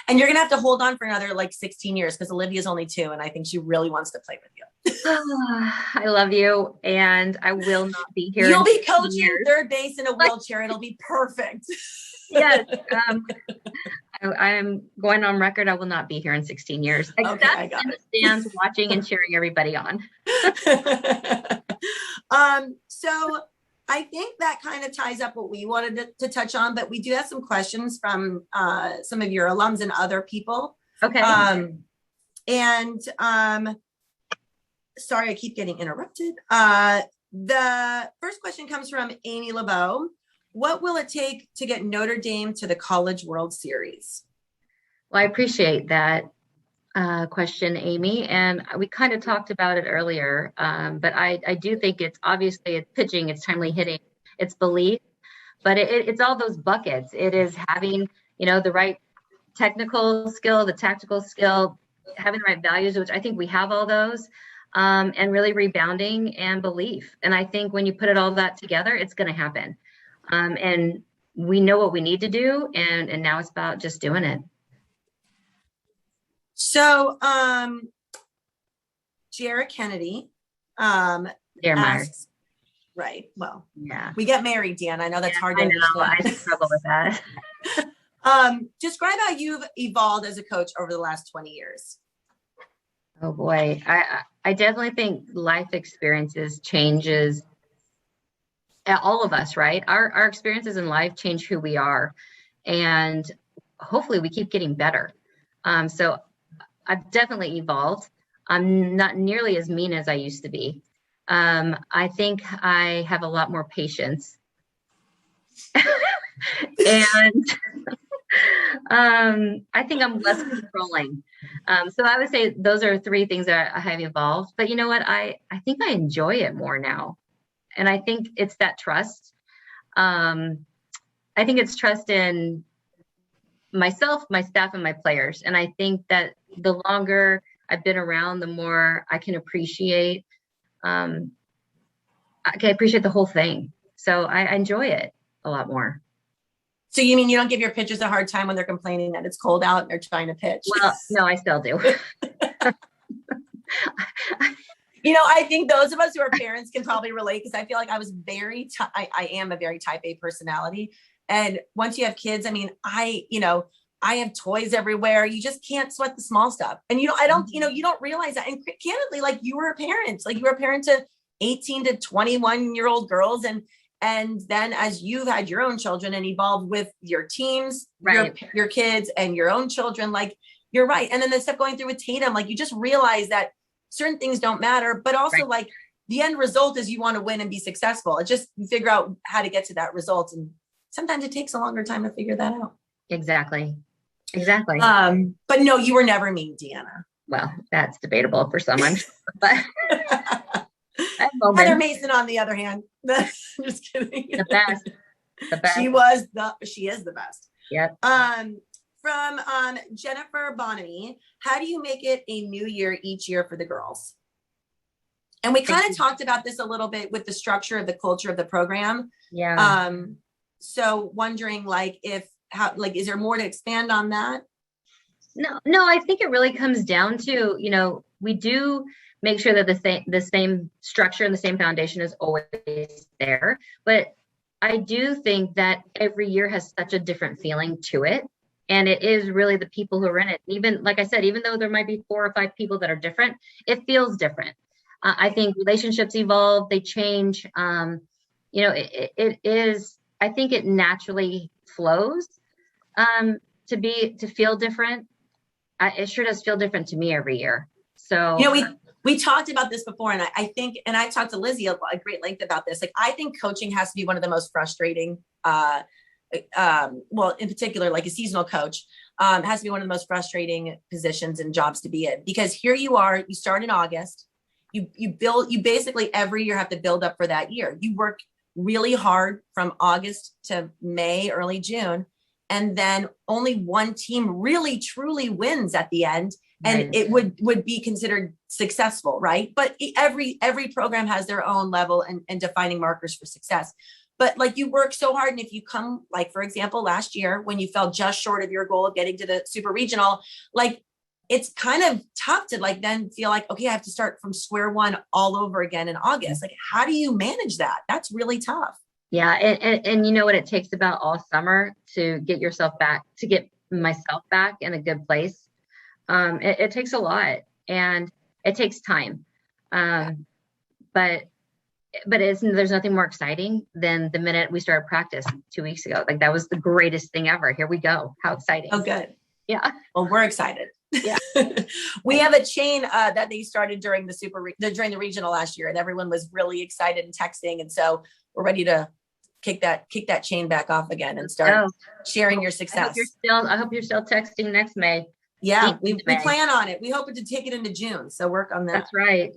And you're going to have to hold on for another 16 years because Olivia's only 2, and I think she really wants to play with you. I love you, and I will not be here. You'll be coaching third base in a wheelchair. It'll be perfect. Yes. I'm going on record. I will not be here in 16 years. Okay, in the stands watching and cheering everybody on. So I think that kind of ties up what we wanted to touch on, but we do have some questions from some of your alums and other people. Okay. Sorry, I keep getting interrupted. The first question comes from Amy LeBeau. What will it take to get Notre Dame to the College World Series? Well, I appreciate that question, Amy. And we kind of talked about it earlier, but I do think it's pitching, it's timely hitting, it's belief, but it's all those buckets. It is having, the right technical skill, the tactical skill, having the right values, which I think we have all those, and really rebounding and belief. And I think when you put all that together, it's going to happen. And we know what we need to do, and now it's about just doing it. So, Jarrett Kennedy asks, right? Well, yeah, we get married, Deanna. I know that's hard to understand. I struggle with that. Describe how you've evolved as a coach over the last 20 years. Oh boy, I definitely think life experiences changes all of us, right? Our experiences in life change who we are, and hopefully we keep getting better. So I've definitely evolved. I'm not nearly as mean as I used to be. I think I have a lot more patience. And I think I'm less controlling. So I would say those are 3 things that I have evolved. But you know what? I think I enjoy it more now. And I think it's that trust. I think it's trust in myself, my staff, and my players. And I think that the longer I've been around, the more I can appreciate. I can appreciate the whole thing. So I enjoy it a lot more. So you mean you don't give your pitchers a hard time when they're complaining that it's cold out and they're trying to pitch? Well, no, I still do. I think those of us who are parents can probably relate, because I feel like I was I am a very type A personality. And once you have kids, I mean, I have toys everywhere. You just can't sweat the small stuff. And you don't realize that. And candidly, like you were a parent to 18 to 21-year-old girls. And then as you've had your own children and evolved with your teams, right, your kids and your own children, like you're right. And then the stuff going through with Tatum, like you just realize that certain things don't matter, but also right, like the end result is you want to win and be successful. It's just you figure out how to get to that result. And sometimes it takes a longer time to figure that out. Exactly. But no, you were never mean, Deanna. Well, that's debatable for some, I'm sure, but Heather Mason, on the other hand, just kidding. The best. She is the best. Yep. From Jennifer Bonamy, how do you make it a new year each year for the girls? And we kind of talked about this a little bit with the structure of the culture of the program. Yeah. So wondering is there more to expand on that? No, I think it really comes down to, we do make sure that the same structure and the same foundation is always there. But I do think that every year has such a different feeling to it. And it is really the people who are in it. Even, like I said, even though there might be 4 or 5 people that are different, it feels different. I think relationships evolve, they change. It is, I think it naturally flows to feel different. It sure does feel different to me every year. So, we talked about this before, and I think, and I talked to Lizzie a great length about this. Like, I think coaching has to be one of the most frustrating, in particular, like a seasonal coach, has to be one of the most frustrating positions and jobs to be in, because here you are, you start in August, you basically every year have to build up for that year. You work really hard from August to May, early June, and then only one team really truly wins at the end. And right, it would be considered successful, right? But every program has their own level and defining markers for success. But like, you work so hard, and if you come, like, for example, last year when you fell just short of your goal of getting to the super regional, like, it's kind of tough to then feel like, okay, I have to start from square one all over again in August. Like, how do you manage that? That's really tough. Yeah. And you know what it takes about all summer to get yourself back, to get myself back in a good place. It takes a lot, and it takes time. But there's nothing more exciting than the minute we started practice 2 weeks ago. Like, that was the greatest thing ever. Here we go. How exciting. Oh, good. Yeah. Well, we're excited. Yeah. We have a chain that they started during during the regional last year, and everyone was really excited and texting. And so we're ready to kick that chain back off again and start sharing your success. I hope you're still texting next May. Yeah, we plan on it. We hope to take it into June. So work on that. That's right.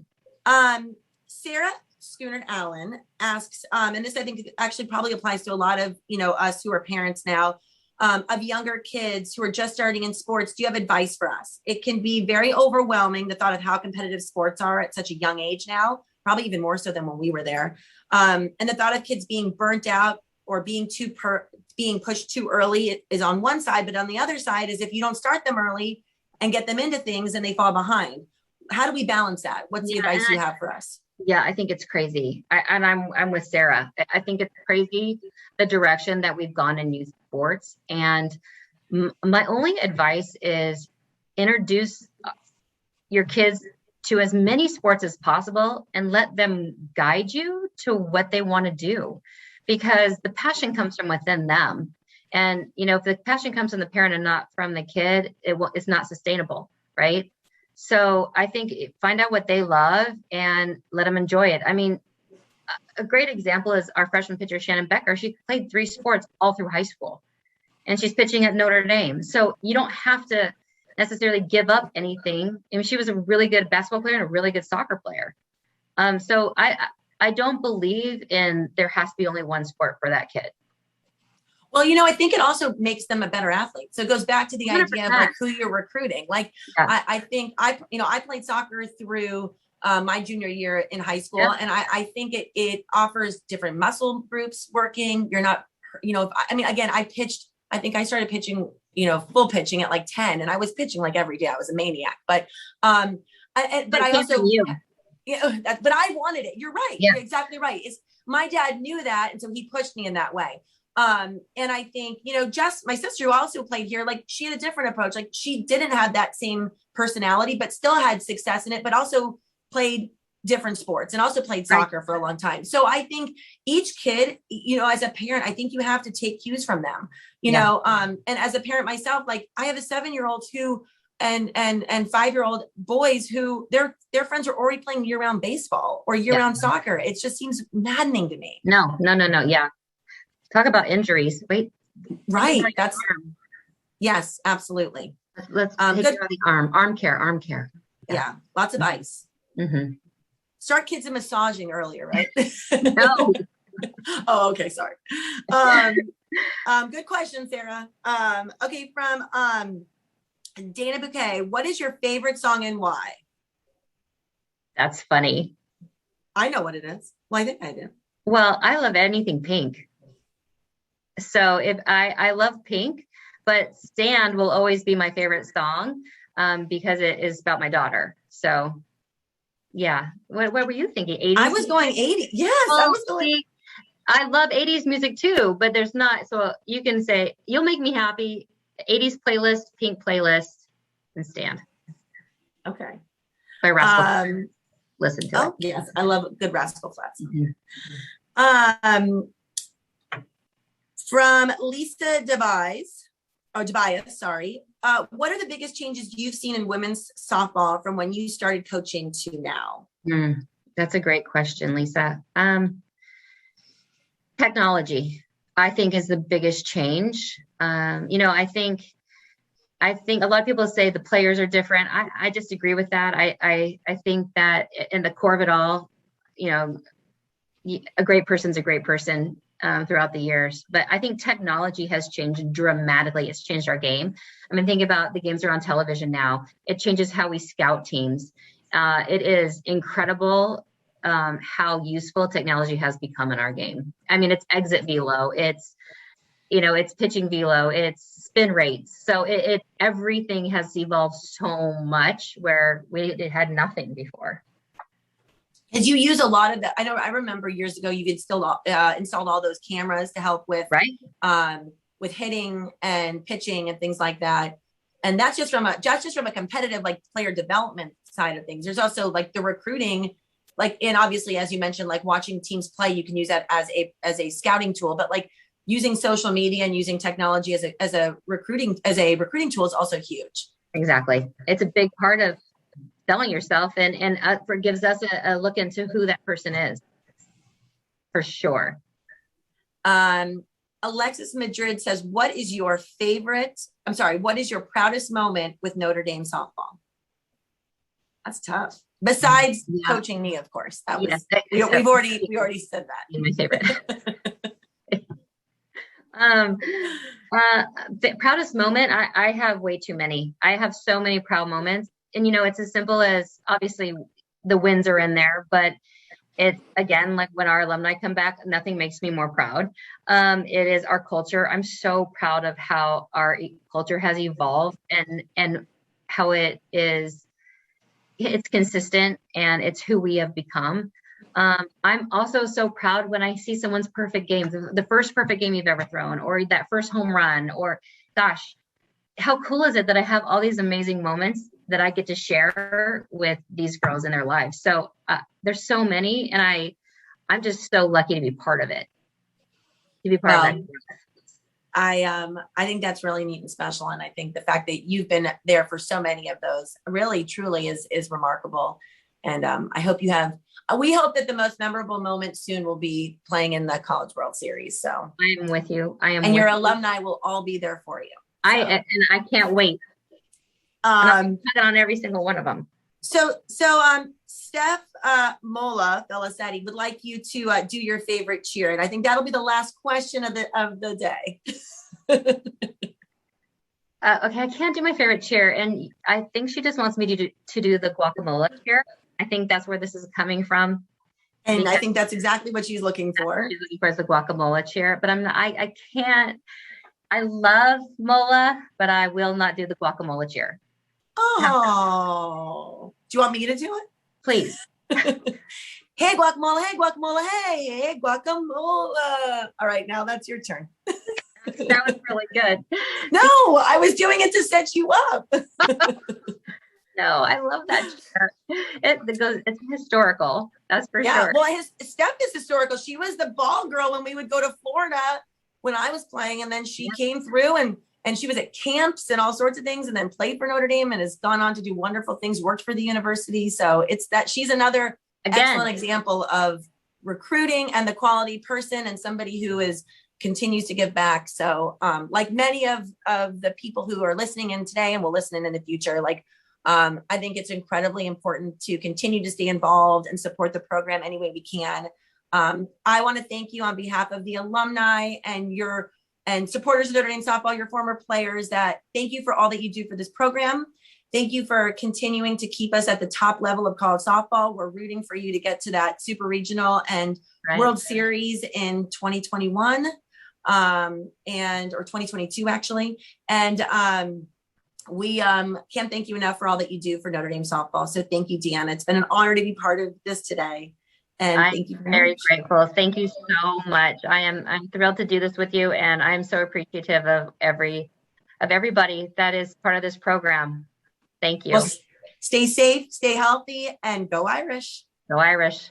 Sarah Schooner Allen asks, and this I think actually probably applies to a lot of, us who are parents now, of younger kids who are just starting in sports. Do you have advice for us? It can be very overwhelming, the thought of how competitive sports are at such a young age now, probably even more so than when we were there. And the thought of kids being burnt out or being pushed too early is on one side, but on the other side is if you don't start them early and get them into things, then they fall behind. How do we balance that? What's the advice you have for us? Yeah, I think it's crazy. I'm with Sarah. I think it's crazy the direction that we've gone in youth sports. And my only advice is introduce your kids to as many sports as possible and let them guide you to what they want to do, because the passion comes from within them. And, if the passion comes from the parent and not from the kid, it's not sustainable, right? So I think find out what they love and let them enjoy it. I mean, a great example is our freshman pitcher, Sharon Becker. She played 3 sports all through high school, and she's pitching at Notre Dame. So you don't have to necessarily give up anything. I mean, she was a really good basketball player and a really good soccer player. So I don't believe in there has to be only one sport for that kid. Well, I think it also makes them a better athlete. So it goes back to the 100%. Idea of who you're recruiting. Like, yeah. I think I played soccer through my junior year in high school. Yeah. And I think it offers different muscle groups working. You're not I mean, again, I think I started pitching, full pitching at like 10, and I was pitching like every day. I was a maniac, but I also, but I wanted it. You're right. Yeah. You're exactly right. My dad knew that. And so he pushed me in that way. And I think, just my sister who also played here, like she had a different approach. Like she didn't have that same personality, but still had success in it, but also played different sports and also played soccer for a long time. So I think each kid, as a parent, I think you have to take cues from them, and as a parent myself, like I have a 7-year-old who, and 5-year-old boys who their friends are already playing year-round baseball or year-round soccer. It just seems maddening to me. No. Yeah. Talk about injuries. Wait. Right. Yes, absolutely. Let's take the arm care. Yeah. Lots of ice. Mm-hmm. Start kids in massaging earlier, right? No. Oh, okay. Sorry. Good question, Sarah. Okay. From, Dana Bouquet, what is your favorite song and why? That's funny. I know what it is. Well, I think I do. Well, I love anything Pink. So if I love Pink, but Stand will always be my favorite song because it is about my daughter. So yeah. What were you thinking? 80s? I was going 80. Yes, well, I was going. See, I love 80s music too, but there's not. So you can say, You'll Make Me Happy, 80s playlist, Pink playlist, and Stand. Okay. By Rascal. Listen to it. Yes, I love good Rascal Flatts. Mm-hmm. From Lisa Tobias, sorry. What are the biggest changes you've seen in women's softball from when you started coaching to now? That's a great question, Lisa. Technology, I think, is the biggest change. I think a lot of people say the players are different. I disagree with that. I think that in the core of it all, a great person's a great person throughout the years. But I think technology has changed dramatically. It's changed our game. I mean, think about the games that are on television now. It changes how we scout teams. It is incredible how useful technology has become in our game. I mean, it's exit velo. It's pitching velo. It's spin rates. So everything has evolved so much where it had nothing before. Did you use a lot of that? I remember years ago you installed all those cameras to help with with hitting and pitching and things like that. And that's just from a competitive like player development side of things. There's also like the recruiting, and obviously as you mentioned, like watching teams play, you can use that as a scouting tool. But like using social media and using technology as a recruiting tool is also huge. Exactly, it's a big part of selling yourself and gives us a look into who that person is, for sure. Alexis Madrid says, what is your proudest moment with Notre Dame softball? That's tough. Besides coaching me, of course. That was, we already said that. My favorite. The proudest moment, I have way too many. I have so many proud moments. And, it's as simple as obviously the wins are in there, but it's again, like when our alumni come back, nothing makes me more proud. It is our culture. I'm so proud of how our culture has evolved and how it's consistent and it's who we have become. I'm also so proud when I see someone's perfect game, the first perfect game you've ever thrown, or that first home run, or gosh, how cool is it that I have all these amazing moments that I get to share with these girls in their lives. So there's so many, and I'm just so lucky to be part of it. To be part of it. I think that's really neat and special. And I think the fact that you've been there for so many of those really, truly is remarkable. And I hope we hope that the most memorable moment soon will be playing in the College World Series. So I am with you. And your alumni will all be there for you. So. I can't wait. On every single one of them. So Steph Mola Felicetti would like you to do your favorite cheer, and I think that'll be the last question of the day. Okay, I can't do my favorite cheer, and I think she just wants me to do the guacamole cheer. I think that's where this is coming from. And I think that's exactly what she's looking for. She's looking for the guacamole chair, but I can't. I love mola, but I will not do the guacamole chair. Oh, do you want me to do it? Please. Hey, guacamole, hey, guacamole, hey, guacamole. All right, now that's your turn. That was really good. No, I was doing it to set you up. No, I love that chair. It's historical. That's for sure. Well, Steph is historical. She was the ball girl when we would go to Florida when I was playing, and then she came through and she was at camps and all sorts of things, and then played for Notre Dame and has gone on to do wonderful things, worked for the university. So it's that she's another excellent example of recruiting and the quality person and somebody who continues to give back. So like many of the people who are listening in today and will listen in the future, I think it's incredibly important to continue to stay involved and support the program any way we can. I want to thank you on behalf of the alumni and supporters of Notre Dame softball, your former players, thank you for all that you do for this program. Thank you for continuing to keep us at the top level of college softball. We're rooting for you to get to that super regional and World Series in 2021 or 2022 actually. And we can't thank you enough for all that you do for Notre Dame softball. So thank you, Deanna. It's been an honor to be part of this today. And thank you very grateful. Thank you so much. I'm thrilled to do this with you, and I'm so appreciative of everybody that is part of this program. Thank you. Well, stay safe, stay healthy, and go Irish. Go Irish.